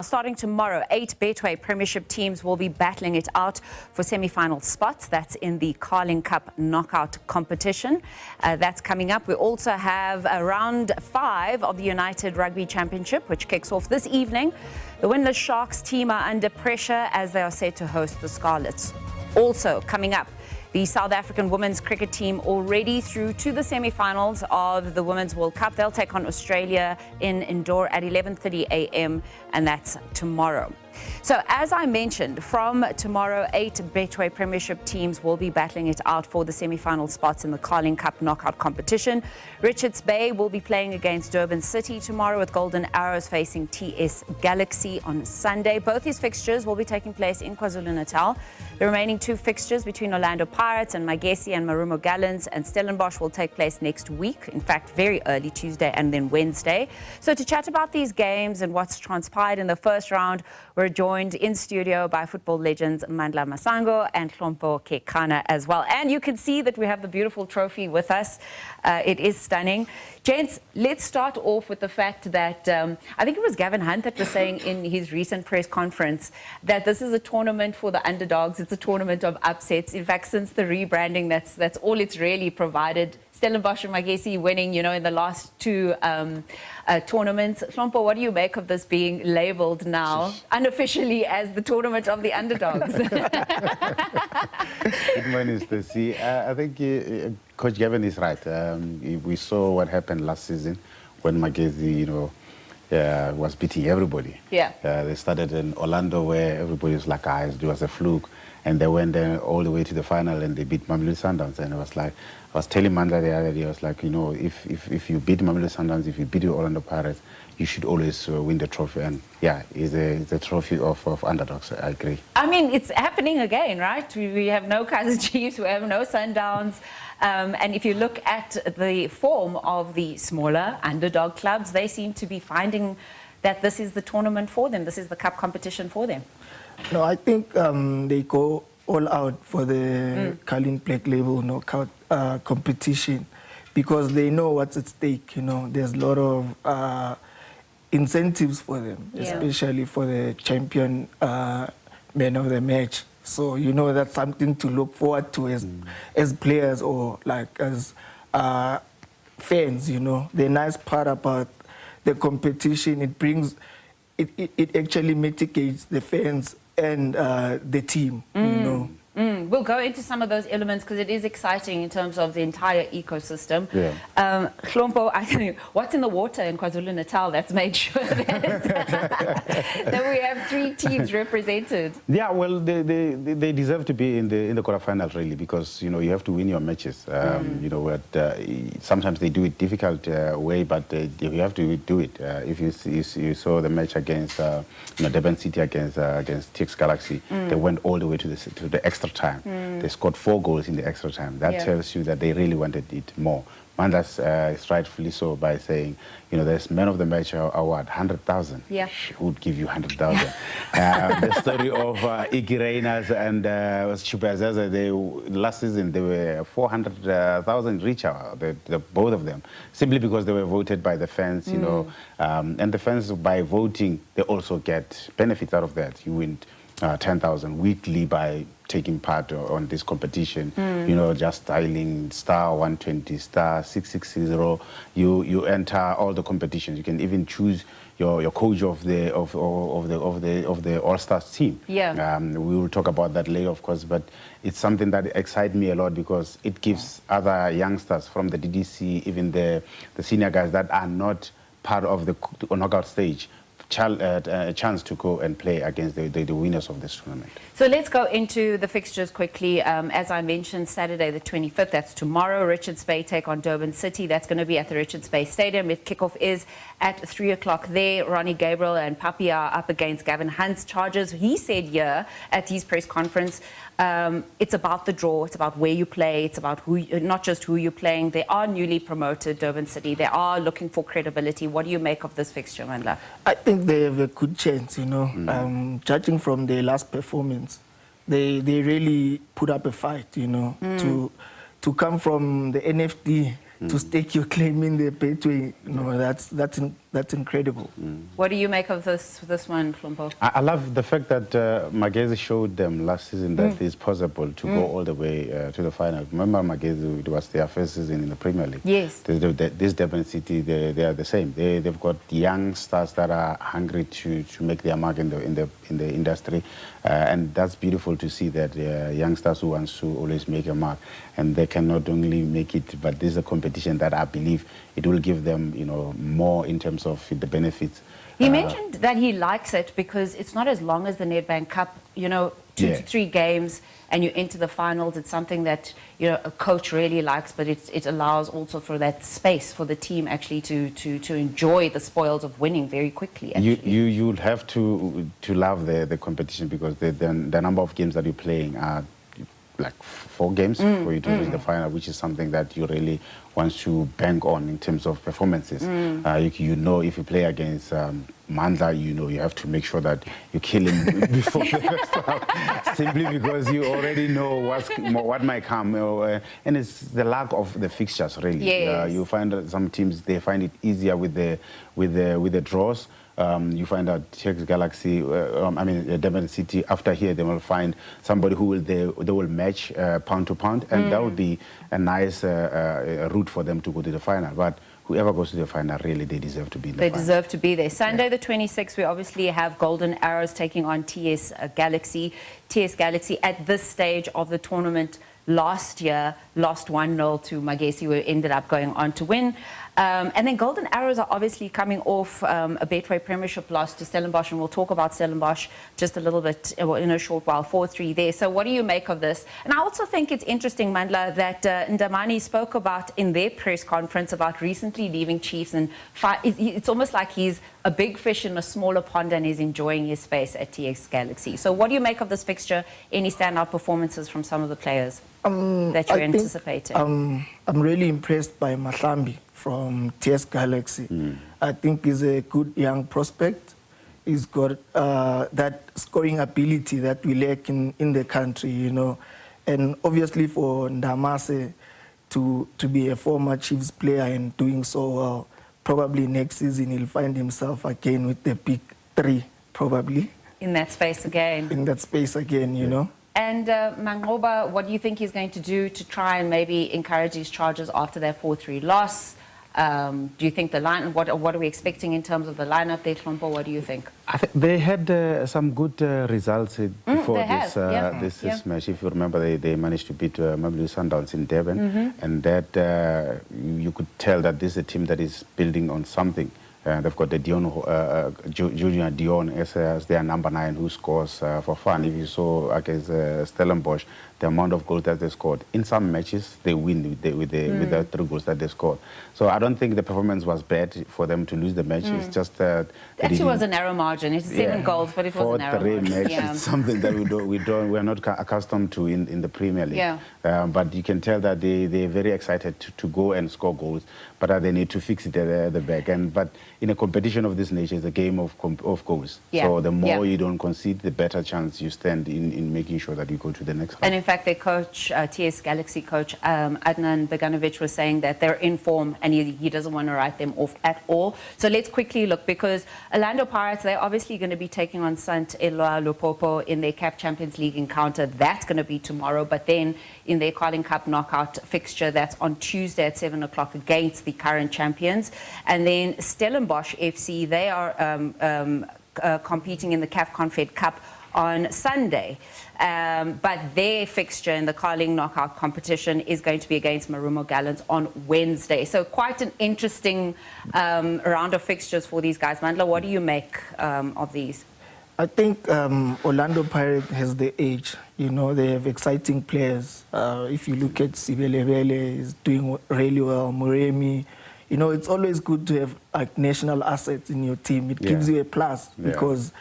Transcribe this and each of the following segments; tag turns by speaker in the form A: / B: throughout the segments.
A: Starting tomorrow, 8 Betway Premiership teams will be battling it out for semi-final spots. That's in the Carling Cup knockout competition. That's coming up. We also have round 5 of the United Rugby Championship, which kicks off this evening. The winless Sharks team are under pressure as they are set to host the Scarlets. Also coming up, the South African women's cricket team already through to the semi-finals of the Women's World Cup. They'll take on Australia in Indore at 11:30 a.m. and that's tomorrow. So as I mentioned, from tomorrow, 8 Betway Premiership teams will be battling it out for the semi-final spots in the Carling Cup knockout competition. Richards Bay will be playing against Durban City tomorrow, with Golden Arrows facing TS Galaxy on Sunday. Both these fixtures will be taking place in KwaZulu-Natal. The remaining 2 fixtures between Orlando Pirates and Magesi and Marumo Gallants and Stellenbosch will take place next week. In fact, very early Tuesday and then Wednesday. So to chat about these games and what's transpired in the first round, we're joined in studio by football legends Mandla Masango and Hlompho Kekana as well. And you can see that we have the beautiful trophy with us. It is stunning. Gents, let's start off with the fact that I think it was Gavin Hunt that was saying in his recent press conference that this is a tournament for the underdogs. It's a tournament of upsets. In fact, since the rebranding, that's all it's really provided. Stellenbosch and Magesi winning, in the last 2 tournaments. Hlompho, what do you make of this being labelled now unofficially as the tournament of the underdogs?
B: Good morning, Stacey. I think Coach Gavin is right. We saw what happened last season when Magesi, was beating everybody.
A: Yeah.
B: They started in Orlando where everybody was like, it was a fluke. And they went there all the way to the final and they beat Mamelodi Sundowns. And it was like, I was telling Mandla the other day, I was like, if you beat Mamelodi Sundowns, if you beat the Orlando Pirates, you should always win the trophy. And yeah, it's a trophy of underdogs. I agree. I
A: mean, it's happening again, right? We have no Kaizer Chiefs, we have no Sundowns. And if you look at the form of the smaller underdog clubs, they seem to be finding that this is the tournament for them. This is the cup competition for them.
C: No, I think they go all out for the Carling Black Label knockout competition because they know what's at stake. There's a lot of incentives for them, especially for the champion man of the match. So that's something to look forward to as players or like as fans. The nice part about the competition, it actually mitigates the fans and the team,
A: We'll go into some of those elements because it is exciting in terms of the entire ecosystem.
B: Yeah.
A: Hlompho, I think, what's in the water in KwaZulu-Natal that's made sure that we have 3 teams represented?
B: Yeah, well, they deserve to be in the quarterfinals, really, because, you have to win your matches. Sometimes they do it difficult way, but you have to do it. If you saw the match against Durban City against TX Galaxy, they went all the way to the extra time. They scored 4 goals in the extra time. That tells you that they really wanted it more. Mandla's is rightfully so by saying, there's man of the match award, 100,000.
A: Yeah.
B: Who would give you 100,000? The story of Iggy Reyners and Chubazeza, last season they were 400,000 richer, both of them, simply because they were voted by the fans, and the fans, by voting, they also get benefits out of that. You win 10,000 weekly by taking part on this competition, just dialing *120, *660. You enter all the competitions. You can even choose your coach of the All-Stars team.
A: Yeah.
B: We will talk about that later, of course, but it's something that excites me a lot because it gives other youngsters from the DDC, even the senior guys that are not part of the knockout stage, a chance to go and play against the winners of this tournament.
A: So let's go into the fixtures quickly. As I mentioned, Saturday the 25th, that's tomorrow, Richards Bay take on Durban City. That's going to be at the Richards Bay Stadium. The kickoff is at 3 o'clock there. Ronnie Gabriel and Papi are up against Gavin Hunt's Chargers. He said here at his press conference, it's about the draw, it's about where you play, it's about not just who you're playing. They are newly promoted, Durban City. They are looking for credibility. What do you make of this fixture, Mandla?
C: I think they have a good chance, judging from their last performance. They really put up a fight, to come from the NFD to stake your claim in the Betway. That's that's incredible.
A: What do you make of this one, Hlompho?
B: I love the fact that Magesi showed them last season that it's possible to go all the way to the final. Remember Magesi, it was their first season in the Premier League.
A: Yes.
B: This Durban City, they are the same. They've got young stars that are hungry to make their mark in the industry. And that's beautiful to see that youngsters who want to always make a mark. And they can not only make it, but this is a competition that I believe it will give them, you know, more in terms of the benefits.
A: He mentioned that he likes it because it's not as long as the Nedbank Cup, you know, 2 to 3 games and you enter the finals. It's something that, you know, a coach really likes, but it allows also for that space for the team actually to enjoy the spoils of winning very quickly.
B: You'll have to love the competition because the number of games that you're playing are like 4 games for you to reach the final, which is something that you really want to bank on in terms of performances. You know, if you play against Mandla, you know you have to make sure that you kill him before the first half, simply because you already know what might come. And it's the lack of the fixtures, really.
A: Yes.
B: You find that some teams, they find it easier with the draws. You find out TX Galaxy, Durban City, after here they will find somebody who they will match pound to pound, and that would be a nice route for them to go to the final. But whoever goes to the final, really, they deserve to be in the final.
A: They deserve to be there. Sunday the 26th, we obviously have Golden Arrows taking on TS Galaxy. TS Galaxy at this stage of the tournament last year lost 1-0 to Magesi, who ended up going on to win. And then Golden Arrows are obviously coming off a Betway Premiership loss to Stellenbosch, and we'll talk about Stellenbosch just a little bit in a short while, 4-3 there. So what do you make of this? And I also think it's interesting, Mandla, that Ndamani spoke about in their press conference about recently leaving Chiefs, and it's almost like he's a big fish in a smaller pond and is enjoying his space at TX Galaxy. So what do you make of this fixture? Any standout performances from some of the players that you're anticipating?
C: I'm really impressed by Mahlambi from TS Galaxy. I think he's a good young prospect. He's got that scoring ability that we lack in the country, you know. And obviously for Ndamase to be a former Chiefs player and doing so well, probably next season he'll find himself again with the big 3, probably.
A: In that space again.
C: In that space again, you know.
A: And Mangoba, what do you think he's going to do to try and maybe encourage these Chargers after their 4-3 loss? Do you think the line? What are we expecting in terms of the lineup there, Hlompho? What do you think?
B: I think they had some good results before this match. If you remember, they managed to beat Mamelodi Sundowns in Durban, and that you could tell that this is a team that is building on something. They've got the Junior Dion as their number 9 who scores for fun. If you saw against Stellenbosch, the amount of goals that they scored. In some matches, they win with the 3 goals that they scored. So I don't think the performance was bad for them to lose the match. It's just that
A: it actually was a narrow margin. It's 7 goals, but it was a narrow margin.
B: Match is something that we're not accustomed to in the Premier League. But you can tell that they're very excited to go and score goals, but they need to fix it at the back. But in a competition of this nature, it's a game of goals. So the more you don't concede, the better chance you stand in making sure that you go to the next round.
A: And in fact, their coach, TS Galaxy coach, Adnan Beganovic, was saying that they're in form and he doesn't want to write them off at all. So let's quickly look, because Orlando Pirates, they're obviously going to be taking on St. Eloi Lupopo in their CAF Champions League encounter. That's going to be tomorrow. But then in their Carling Cup knockout fixture, that's on Tuesday at 7 o'clock against the current champions. And then Stellenbosch FC, they are competing in the CAF Confed Cup on Sunday. But their fixture in the Carling knockout competition is going to be against Marumo Gallants on Wednesday. So quite an interesting round of fixtures for these guys. Mandla, what do you make of these?
C: I think Orlando Pirates has the edge. You know, they have exciting players. If you look at Sibelebele, he's doing really well. Muremi, you know, it's always good to have like national assets in your team. It gives you a plus because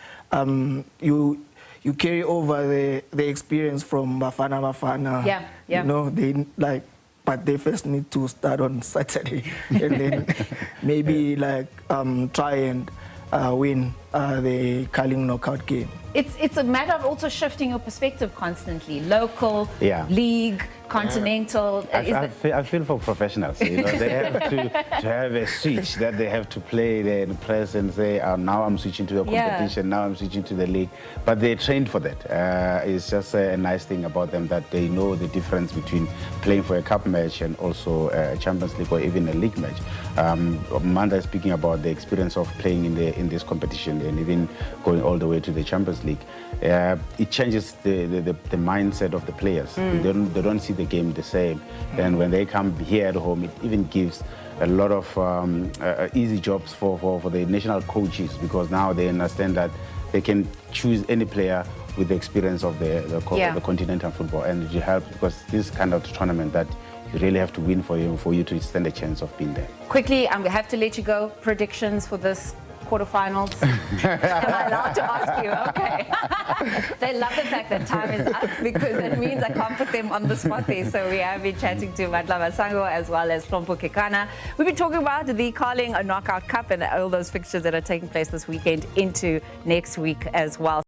C: you carry over the experience from Bafana. You know, but they first need to start on Saturday and then maybe try and win the curling knockout game.
A: It's a matter of also shifting your perspective constantly. Local,
B: Yeah.
A: league, continental.
B: I feel for professionals. You know, they have to have a switch that they have to play then press and say, oh, now I'm switching to the competition, now I'm switching to the league. But they trained for that. It's just a nice thing about them that they know the difference between playing for a cup match and also a Champions League or even a league match. Mandla is speaking about the experience of playing in this competition and even going all the way to the Champions League. It changes the mindset of the players. They don't see the game the same. And when they come here at home, it even gives a lot of easy jobs for the national coaches, because now they understand that they can choose any player with the experience of the continental football, and it helps because this kind of tournament that you really have to win for you to stand a chance of being there.
A: Quickly, I'm going to have to let you go. Predictions for this quarterfinals. Am I allowed to ask you? Okay. They love the fact that time is up because it means I can't put them on the spot there. So we have been chatting to Mandla Masango as well as Hlompho Kekana. We've been talking about the Carling Knockout Cup and all those fixtures that are taking place this weekend into next week as well.